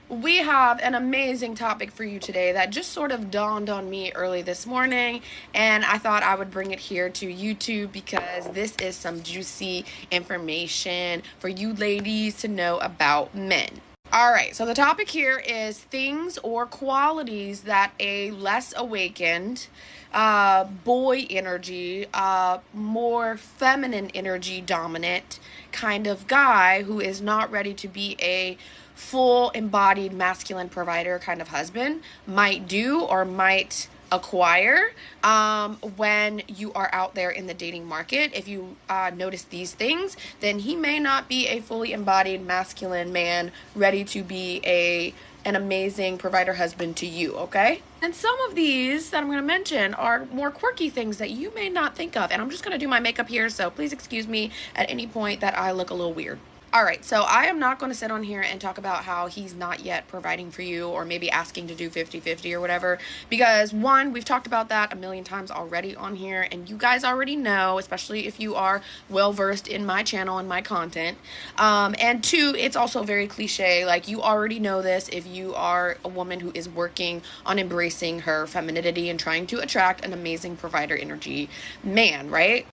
We have an amazing topic for you today that just sort of dawned on me early this morning, and I thought I would bring it here to YouTube because this is some juicy information for you ladies to know about men. Alright, so the topic here is things or qualities that a less awakened, boy energy, more feminine energy dominant kind of guy who is not ready to be a full embodied masculine provider kind of husband might do or might acquire when you are out there in the dating market. If you notice these things, then he may not be a fully embodied masculine man ready to be an amazing provider husband to you, okay? And some of these that I'm going to mention are more quirky things that you may not think of. And I'm just going to do my makeup here, so please excuse me at any point that I look a little weird. Alright, so I am not going to sit on here and talk about how he's not yet providing for you or maybe asking to do 50-50 or whatever, because one, we've talked about that a million times already on here, and you guys already know, especially if you are well versed in my channel and my content, and two, it's also very cliche. Like, you already know this if you are a woman who is working on embracing her femininity and trying to attract an amazing provider energy man, right?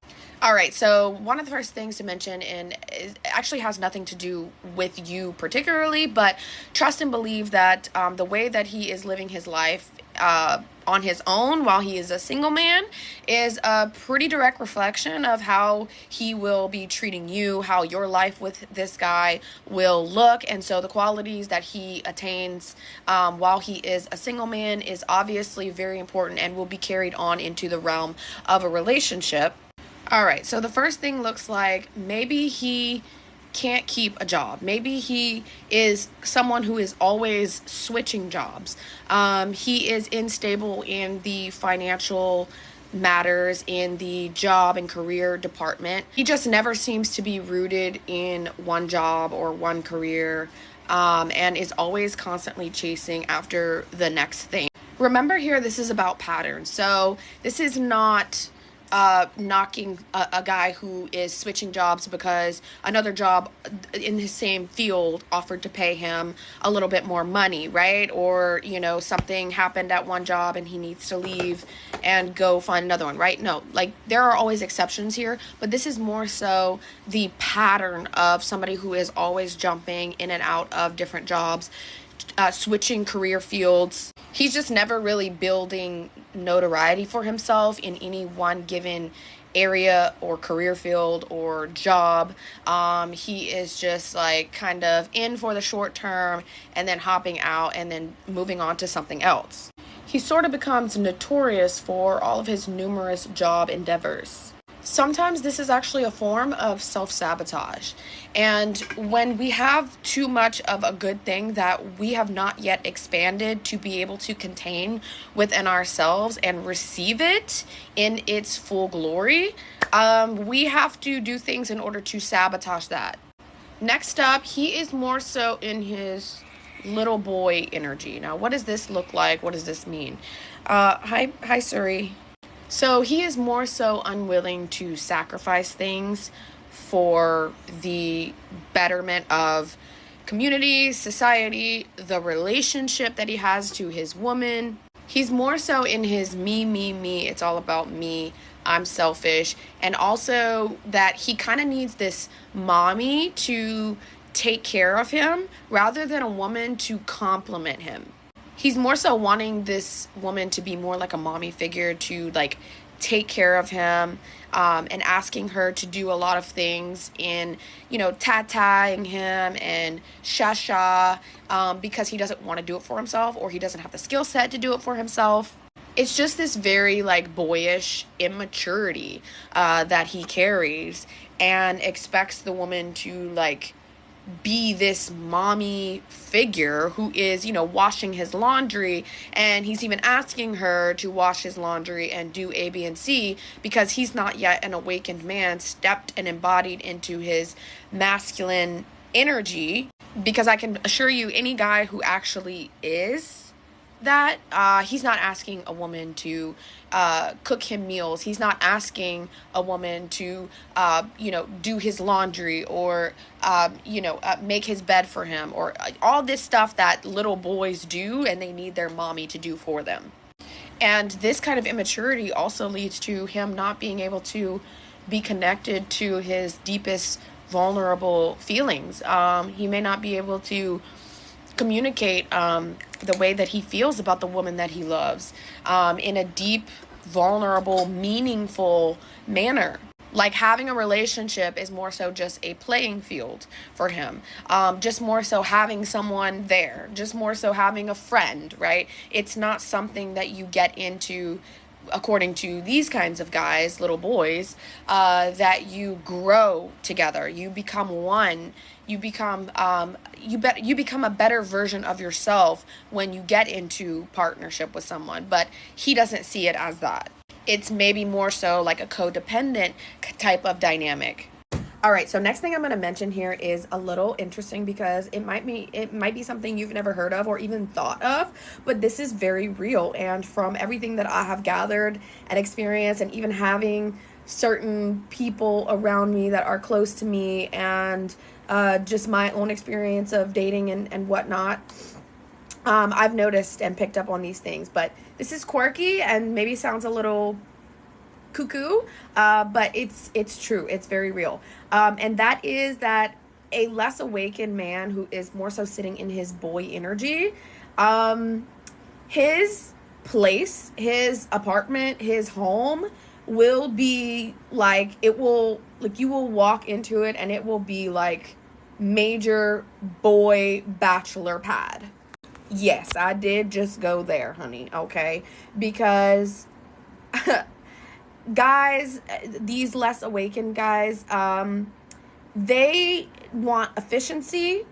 Alright, so one of the first things to mention, and it actually has nothing to do with you particularly, but trust and believe that the way that he is living his life on his own while he is a single man is a pretty direct reflection of how he will be treating you, how your life with this guy will look. And so the qualities that he attains while he is a single man is obviously very important and will be carried on into the realm of a relationship. Alright, so the first thing looks like maybe he can't keep a job. Maybe he is someone who is always switching jobs. He is unstable in the financial matters in the job and career department. He just never seems to be rooted in one job or one career, and is always constantly chasing after the next thing. Remember here, this is about patterns. So this is not knocking a guy who is switching jobs because another job in his same field offered to pay him a little bit more money, right? Or, you know, something happened at one job and he needs to leave and go find another one, right? No, like, there are always exceptions here, but this is more so the pattern of somebody who is always jumping in and out of different jobs, switching career fields. He's just never really building notoriety for himself in any one given area or career field or job. He is just like kind of in for the short term and then hopping out and then moving on to something else. He sort of becomes notorious for all of his numerous job endeavors. Sometimes this is actually a form of self-sabotage. And when we have too much of a good thing that we have not yet expanded to be able to contain within ourselves and receive it in its full glory, we have to do things in order to sabotage that. Next up, he is more so in his little boy energy. Now, what does this look like? What does this mean? Hi, Suri. So he is more so unwilling to sacrifice things for the betterment of community, society, the relationship that he has to his woman. He's more so in his me. It's all about me. I'm selfish. And also that he kind of needs this mommy to take care of him rather than a woman to compliment him. He's more so wanting this woman to be more like a mommy figure, to like take care of him, and asking her to do a lot of things in, you know, tataing him and sha-sha, because he doesn't want to do it for himself or he doesn't have the skill set to do it for himself. It's just this very like boyish immaturity that he carries and expects the woman to like be this mommy figure who is, you know, washing his laundry, and he's even asking her to wash his laundry and do A, B, and C because he's not yet an awakened man, stepped and embodied into his masculine energy. Because I can assure you, any guy who actually is that. He's not asking a woman to cook him meals. He's not asking a woman to, do his laundry or, make his bed for him, or all this stuff that little boys do and they need their mommy to do for them. And this kind of immaturity also leads to him not being able to be connected to his deepest vulnerable feelings. He may not be able to communicate the way that he feels about the woman that he loves in a deep, vulnerable, meaningful manner. Like, having a relationship is more so just a playing field for him. Just more so having someone there. Just more so having a friend, right? It's not something that you get into, according to these kinds of guys, little boys, that you grow together. You become one. You become you become a better version of yourself when you get into partnership with someone. But he doesn't see it as that. It's maybe more so like a codependent type of dynamic. All right, so next thing I'm going to mention here is a little interesting because it might be something you've never heard of or even thought of, but this is very real. And from everything that I have gathered and experienced, and even having certain people around me that are close to me, and just my own experience of dating and whatnot, I've noticed and picked up on these things. But this is quirky and maybe sounds a little cuckoo, but it's true. It's very real. And that is that a less awakened man who is more so sitting in his boy energy, his place, his apartment, his home will be like, you will walk into it and it will be like major boy bachelor pad. Yes, I did just go there, honey. Okay. Because guys, these less awakened guys, they want efficiency,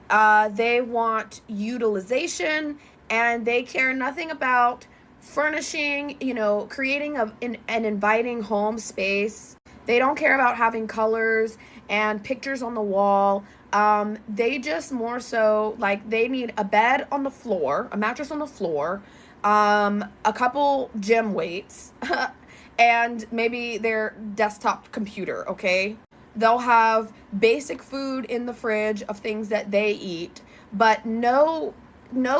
they want utilization, and they care nothing about furnishing, creating an inviting home space. They don't care about having colors and pictures on the wall. They just more so, like, they need a bed on the floor, a mattress on the floor, a couple gym weights, and maybe their desktop computer, okay? They'll have basic food in the fridge of things that they eat, but no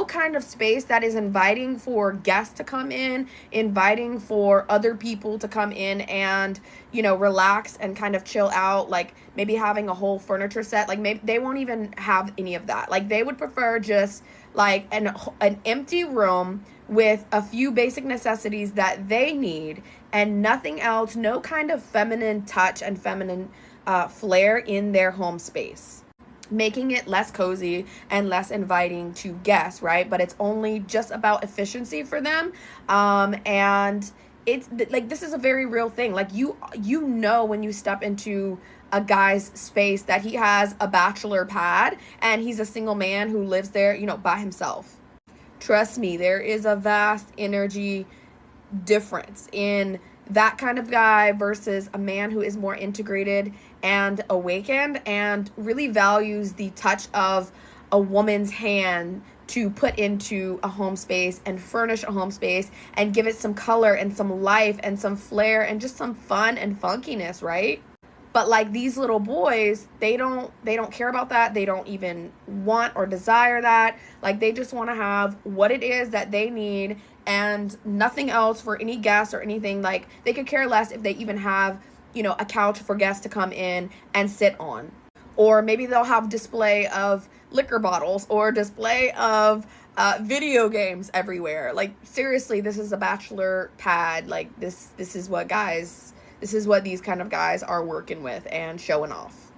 kind of space that is inviting for guests to come in, inviting for other people to come in and, relax and kind of chill out, like maybe having a whole furniture set. Like, maybe they won't even have any of that. Like, they would prefer just like an empty room with a few basic necessities that they need and nothing else, no kind of feminine touch and feminine flair in their home space, making it less cozy and less inviting to guests, right? But it's only just about efficiency for them. And it's like, this is a very real thing. Like, when you step into a guy's space that he has a bachelor pad and he's a single man who lives there, by himself. Trust me, there is a vast energy difference in that kind of guy versus a man who is more integrated and awakened and really values the touch of a woman's hand to put into a home space and furnish a home space and give it some color and some life and some flair and just some fun and funkiness, right? But like, these little boys, they don't care about that. They don't even want or desire that. Like, they just want to have what it is that they need and nothing else for any guests or anything. Like, they could care less if they even have, a couch for guests to come in and sit on. Or maybe they'll have display of liquor bottles or display of video games everywhere. Like, seriously, this is a bachelor pad. Like, this is what these kind of guys are working with and showing off.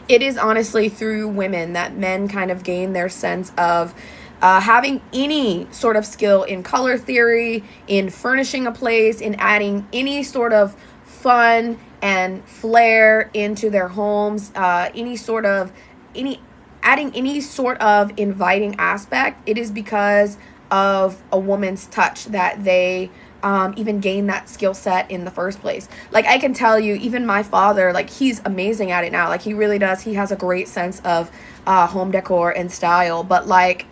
It is honestly through women that men kind of gain their sense of having any sort of skill in color theory, in furnishing a place, in adding any sort of fun and flair into their homes, adding any sort of inviting aspect. It is because of a woman's touch that they even gain that skill set in the first place. Like, I can tell you, even my father, like, he's amazing at it now. Like, he really does. He has a great sense of home decor and style. But like,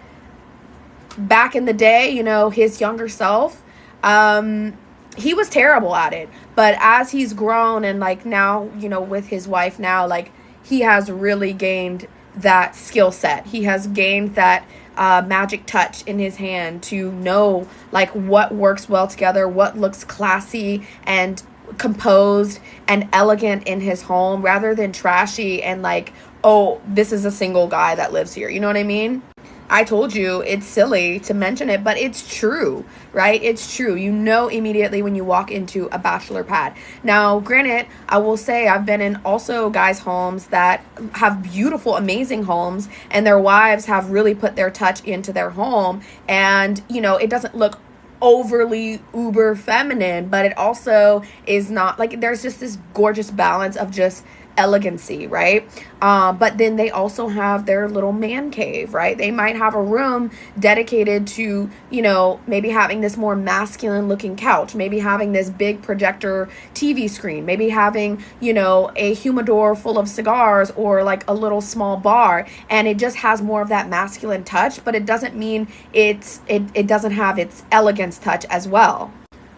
back in the day, his younger self, he was terrible at it. But as he's grown and like now, with his wife now, like he has really gained that skill set. He has gained that magic touch in his hand to know like what works well together, what looks classy and composed and elegant in his home rather than trashy and like, oh, this is a single guy that lives here. You know what I mean? I told you it's silly to mention it, but it's true, right? It's true. You know immediately when you walk into a bachelor pad. Now, granted, I will say I've been in also guys' homes that have beautiful, amazing homes, and their wives have really put their touch into their home. And, it doesn't look overly uber feminine, but it also is not like there's just this gorgeous balance of just elegancy, right? But then they also have their little man cave, right? They might have a room dedicated to, maybe having this more masculine looking couch, maybe having this big projector TV screen, maybe having, a humidor full of cigars or like a little small bar. And it just has more of that masculine touch, but it doesn't mean it doesn't have its elegance touch as well.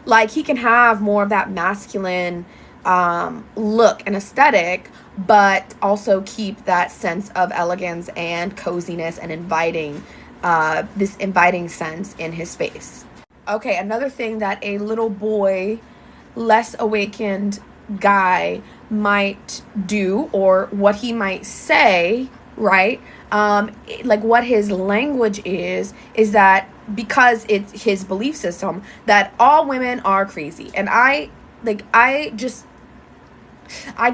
Like he can have more of that masculine look and aesthetic, but also keep that sense of elegance and coziness and this inviting sense in his space. Okay, another thing that a little boy, less awakened guy might do, or what he might say, right? Like what his language is that because it's his belief system that all women are crazy. And I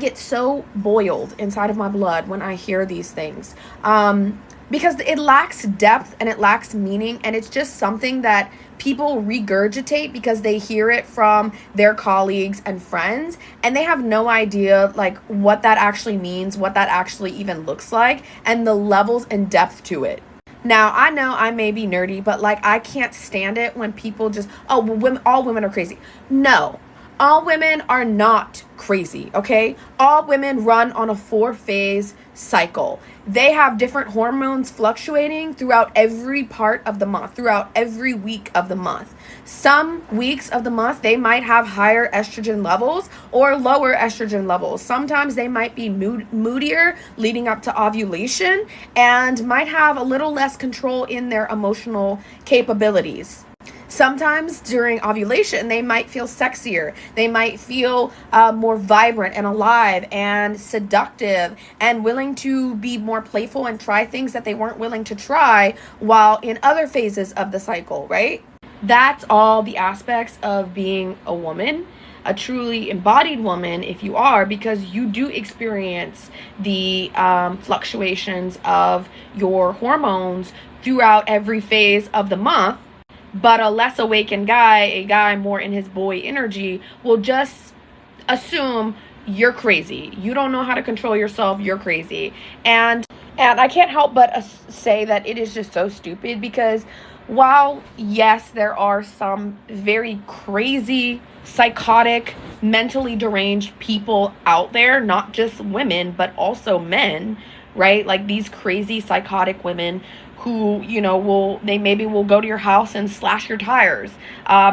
get so boiled inside of my blood when I hear these things, because it lacks depth and it lacks meaning, and it's just something that people regurgitate because they hear it from their colleagues and friends, and they have no idea like what that actually means, what that actually even looks like, and the levels and depth to it. Now, I know I may be nerdy, but like I can't stand it when people just, oh, well, all women are crazy. No. All women are not crazy, okay? All women run on a 4-phase cycle. They have different hormones fluctuating throughout every part of the month, throughout every week of the month. Some weeks of the month, they might have higher estrogen levels or lower estrogen levels. Sometimes they might be moodier leading up to ovulation and might have a little less control in their emotional capabilities. Sometimes during ovulation, they might feel sexier. They might feel more vibrant and alive and seductive and willing to be more playful and try things that they weren't willing to try while in other phases of the cycle, right? That's all the aspects of being a woman, a truly embodied woman, if you are, because you do experience the fluctuations of your hormones throughout every phase of the month. But a less awakened guy, a guy more in his boy energy, will just assume you're crazy. You don't know how to control yourself. You're crazy. And I can't help but say that it is just so stupid, because while, yes, there are some very crazy, psychotic, mentally deranged people out there, not just women, but also men, right? Like these crazy, psychotic women who, maybe will go to your house and slash your tires.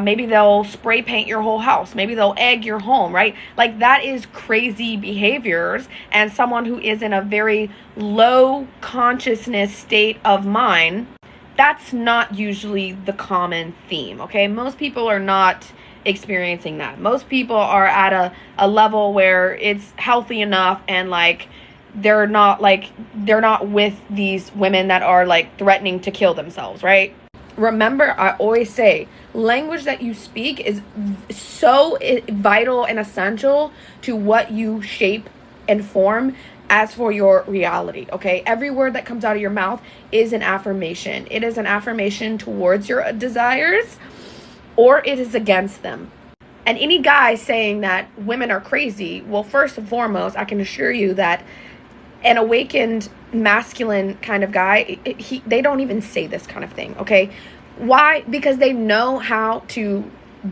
Maybe they'll spray paint your whole house. Maybe they'll egg your home, right? Like that is crazy behaviors, and someone who is in a very low consciousness state of mind, that's not usually the common theme, okay? Most people are not experiencing that. Most people are at a level where it's healthy enough, and like, they're not with these women that are like threatening to kill themselves, right? Remember, I always say, language that you speak is so vital and essential to what you shape and form as for your reality, okay? Every word that comes out of your mouth is an affirmation. It is an affirmation towards your desires, or it is against them. And any guy saying that women are crazy, well, first and foremost, I can assure you that an awakened masculine kind of guy, they don't even say this kind of thing, okay? Why? Because they know how to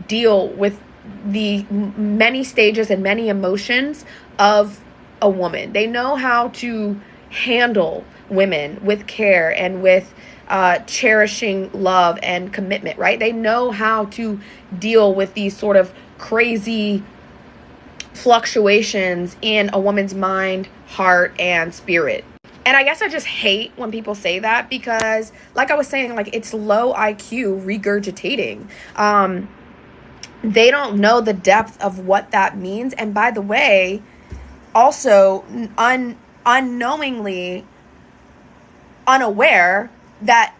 deal with the many stages and many emotions of a woman. They know how to handle women with care and with cherishing love and commitment, right? They know how to deal with these sort of crazy fluctuations in a woman's mind, heart, and spirit. And I guess I just hate when people say that because, like I was saying, like, it's low IQ regurgitating. They don't know the depth of what that means. And by the way, also unknowingly unaware that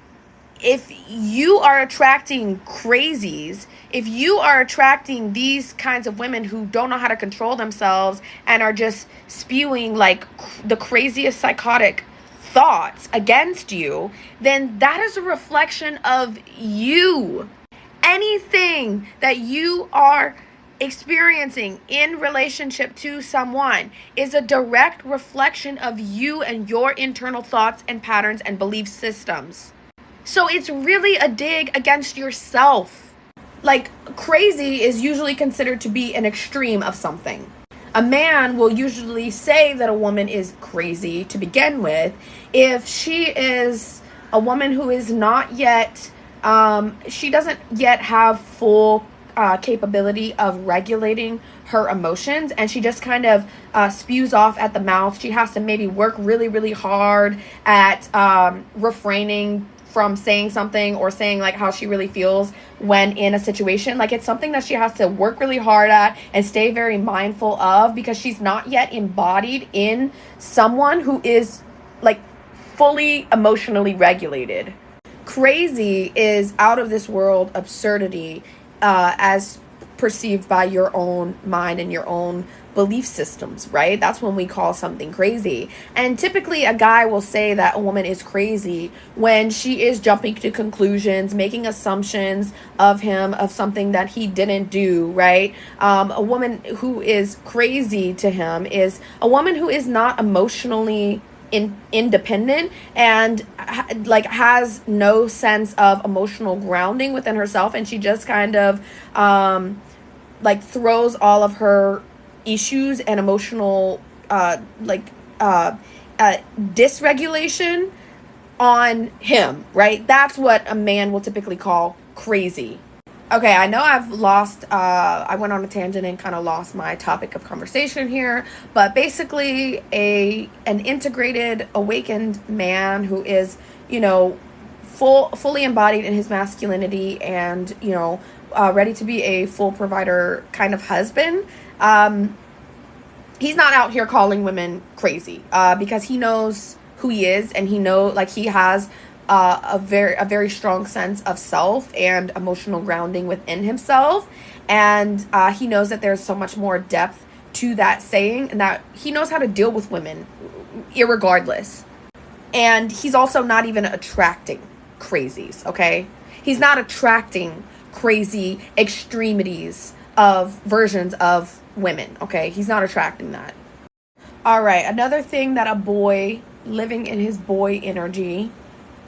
if you are attracting crazies, if you are attracting these kinds of women who don't know how to control themselves and are just spewing like the craziest psychotic thoughts against you, then that is a reflection of you. Anything that you are experiencing in relationship to someone is a direct reflection of you and your internal thoughts and patterns and belief systems. So it's really a dig against yourself. Like, crazy is usually considered to be an extreme of something. A man will usually say that a woman is crazy to begin with if she is a woman who is not yet, she doesn't yet have full capability of regulating her emotions, and she just kind of spews off at the mouth. She has to maybe work really, really hard at refraining from saying something or saying like how she really feels when in a situation. Like, it's something that she has to work really hard at and stay very mindful of because she's not yet embodied in someone who is like fully emotionally regulated. Crazy is out of this world absurdity as perceived by your own mind and your own belief systems, right? That's when we call something crazy. And typically a guy will say that a woman is crazy when she is jumping to conclusions, making assumptions of him, of something that he didn't do, right? A woman who is crazy to him is a woman who is not emotionally independent and like has no sense of emotional grounding within herself, and she just kind of like throws all of her issues and emotional dysregulation on him, right? That's what a man will typically call crazy. Okay, I know I've lost, I went on a tangent and kind of lost my topic of conversation here, but basically an integrated, awakened man who is, you know, fully embodied in his masculinity and, you know, ready to be a full provider kind of husband. He's not out here calling women crazy because he knows who he is, and he has a very strong sense of self and emotional grounding within himself, and he knows that there's so much more depth to that saying, and that he knows how to deal with women irregardless. And he's also not even attracting crazies, okay? He's not attracting crazy extremities of versions of women, okay? He's not attracting that. All right, another thing that a boy living in his boy energy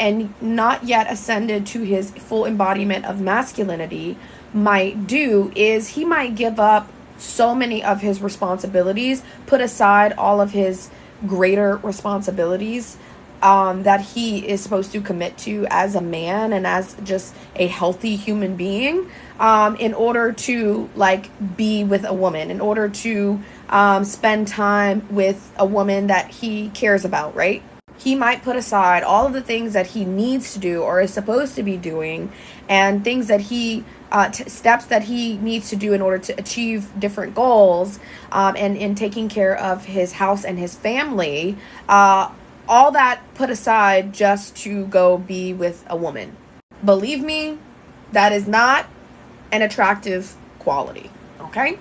and not yet ascended to his full embodiment of masculinity might do is he might give up so many of his responsibilities, put aside all of his greater responsibilities that he is supposed to commit to as a man and as just a healthy human being, in order to like be with a woman, in order to spend time with a woman that he cares about, right? He might put aside all of the things that he needs to do or is supposed to be doing, and things that he steps that he needs to do in order to achieve different goals, and in taking care of his house and his family, all that put aside just to go be with a woman. Believe me, that is not an attractive quality, okay?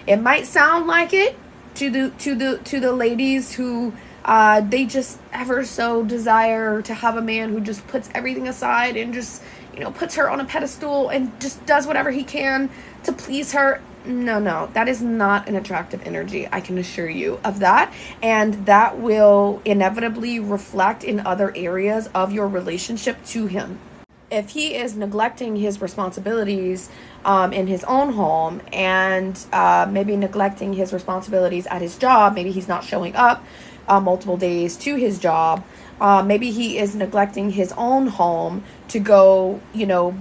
It might sound like it to the ladies who they just ever so desire to have a man who just puts everything aside and just, you know, puts her on a pedestal and just does whatever he can to please her. No, that is not an attractive energy. I can assure you of that. And that will inevitably reflect in other areas of your relationship to him. If he is neglecting his responsibilities in his own home, and maybe neglecting his responsibilities at his job, maybe he's not showing up multiple days to his job, Maybe he is neglecting his own home to go,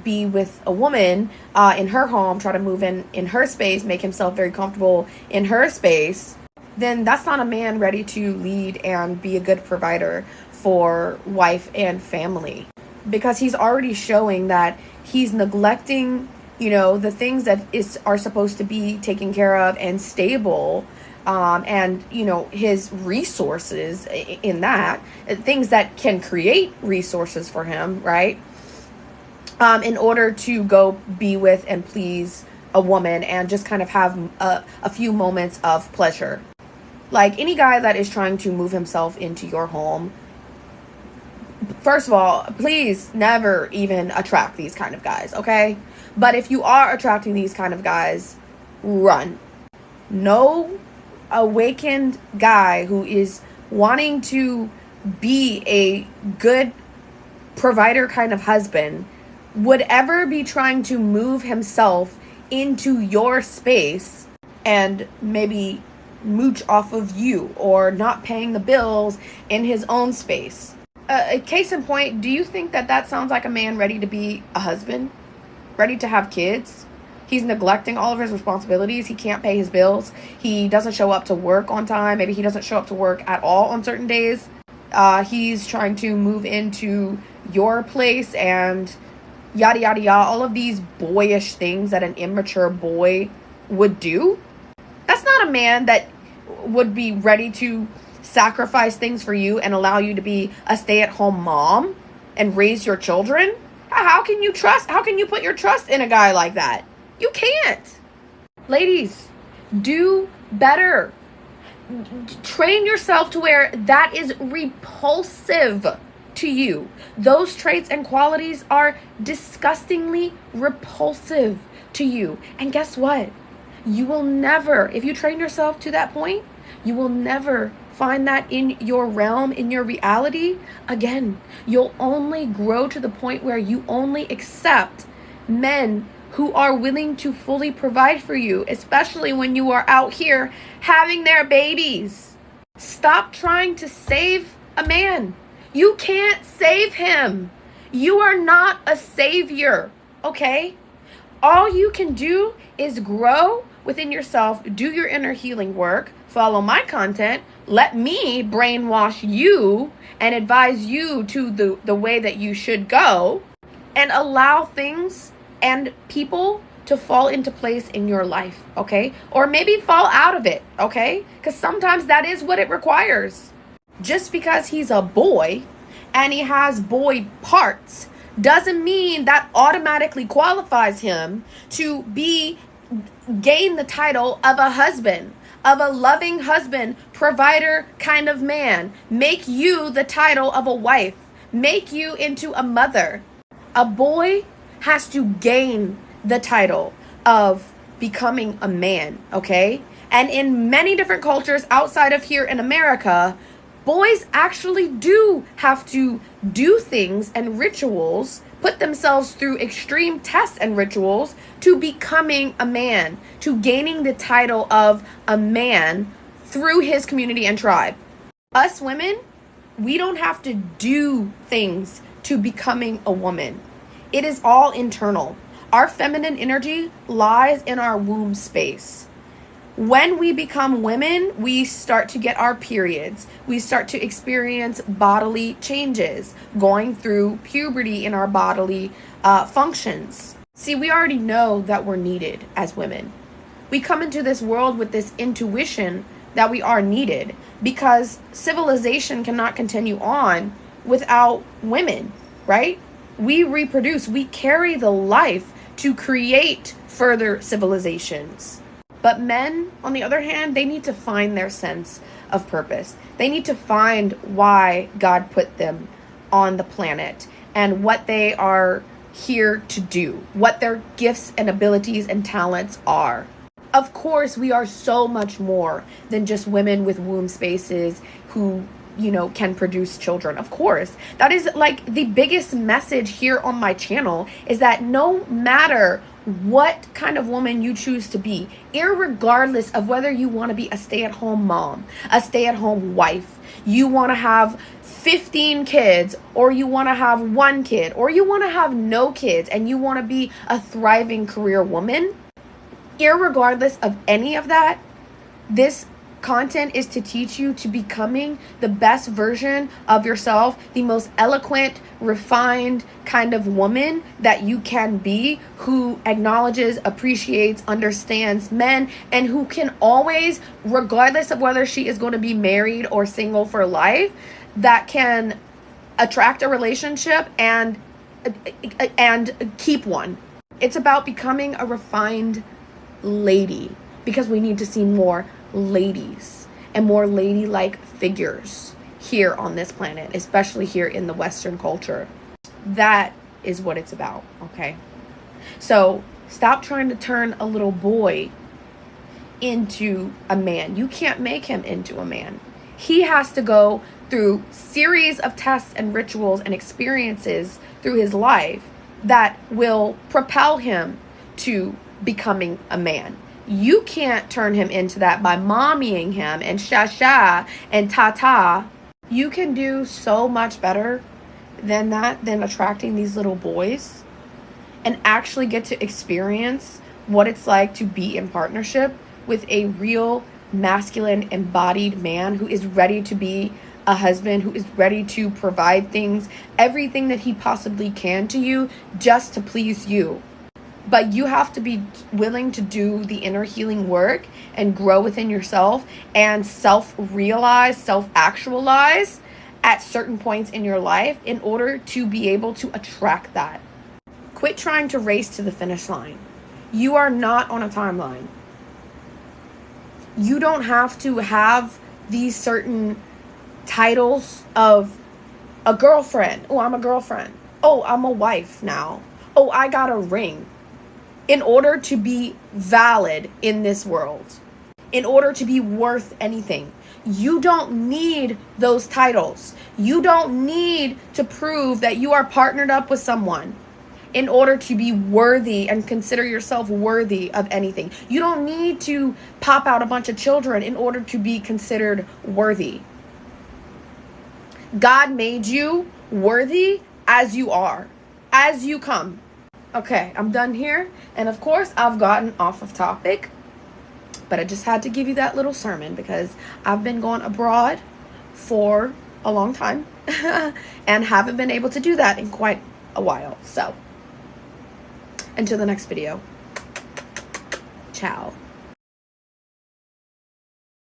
be with a woman in her home, try to move in her space, make himself very comfortable in her space. Then that's not a man ready to lead and be a good provider for wife and family, because he's already showing that he's neglecting, the things that are supposed to be taken care of and stable, and his resources in that, things that can create resources for him, right? In order to go be with and please a woman and just kind of have a few moments of pleasure. Like any guy that is trying to move himself into your home, first of all, please never even attract these kind of guys, okay? But if you are attracting these kind of guys, run. No awakened guy who is wanting to be a good provider kind of husband would ever be trying to move himself into your space and maybe mooch off of you or not paying the bills in his own space. A case in point, do you think that sounds like a man ready to be a husband? Ready to have kids? He's neglecting all of his responsibilities. He can't pay his bills. He doesn't show up to work on time. Maybe he doesn't show up to work at all on certain days. He's trying to move into your place and yada, yada, yada. All of these boyish things that an immature boy would do. That's not a man that would be ready to sacrifice things for you and allow you to be a stay-at-home mom and raise your children. How can you put your trust in a guy like that? You can't. Ladies, do better. Train yourself to where that is repulsive to you. Those traits and qualities are disgustingly repulsive to you. And guess what? You will never, if you train yourself to that point, you will never find that in your realm, in your reality again. You'll only grow to the point where you only accept men who are willing to fully provide for you, especially when you are out here having their babies. Stop trying to save a man. You can't save him. You are not a savior, okay? All you can do is grow within yourself, do your inner healing work, follow my content, let me brainwash you and advise you to the way that you should go, and allow things and people to fall into place in your life, okay? Or maybe fall out of it, okay? Because sometimes that is what it requires. Just because he's a boy and he has boy parts doesn't mean that automatically qualifies him to gain the title of a husband, of a loving husband, provider kind of man, make you the title of a wife, make you into a mother. A boy has to gain the title of becoming a man, okay? And in many different cultures outside of here in America, boys actually do have to do things and rituals, put themselves through extreme tests and rituals to becoming a man, to gaining the title of a man through his community and tribe. Us women, we don't have to do things to becoming a woman. It is all internal. Our feminine energy lies in our womb space. When we become women, we start to get our periods. We start to experience bodily changes, going through puberty in our bodily functions. See, we already know that we're needed as women. We come into this world with this intuition that we are needed because civilization cannot continue on without women, right? We reproduce, we carry the life to create further civilizations. But men, on the other hand, they need to find their sense of purpose. They need to find why God put them on the planet and what they are here to do, what their gifts and abilities and talents are. Of course, we are so much more than just women with womb spaces who, can produce children. Of course, that is like the biggest message here on my channel, is that no matter what kind of woman you choose to be, irregardless of whether you want to be a stay-at-home mom, a stay-at-home wife, you want to have 15 kids, or you want to have 1 kid, or you want to have no kids and you want to be a thriving career woman. Irregardless of any of that, this content is to teach you to becoming the best version of yourself, the most eloquent, refined kind of woman that you can be, who acknowledges, appreciates, understands men, and who can always, regardless of whether she is going to be married or single for life, that can attract a relationship and keep one. It's about becoming a refined lady, because we need to see more ladies and more ladylike figures here on this planet, especially here in the Western culture. That is what it's about, okay? So stop trying to turn a little boy into a man. You can't make him into a man. He has to go through series of tests and rituals and experiences through his life that will propel him to becoming a man. You can't turn him into that by mommying him and sha-sha and ta-ta. You can do so much better than that, than attracting these little boys, and actually get to experience what it's like to be in partnership with a real masculine embodied man who is ready to be a husband, who is ready to provide things, everything that he possibly can to you, just to please you. But you have to be willing to do the inner healing work and grow within yourself and self-realize, self-actualize at certain points in your life in order to be able to attract that. Quit trying to race to the finish line. You are not on a timeline. You don't have to have these certain titles of a girlfriend. Oh, I'm a girlfriend. Oh, I'm a wife now. Oh, I got a ring. In order to be valid in this world, in order to be worth anything, you don't need those titles. You don't need to prove that you are partnered up with someone in order to be worthy and consider yourself worthy of anything. You don't need to pop out a bunch of children in order to be considered worthy. God made you worthy as you are, as you come. Okay, I'm done here. And of course, I've gotten off of topic, but I just had to give you that little sermon because I've been going abroad for a long time and haven't been able to do that in quite a while. So, until the next video, ciao.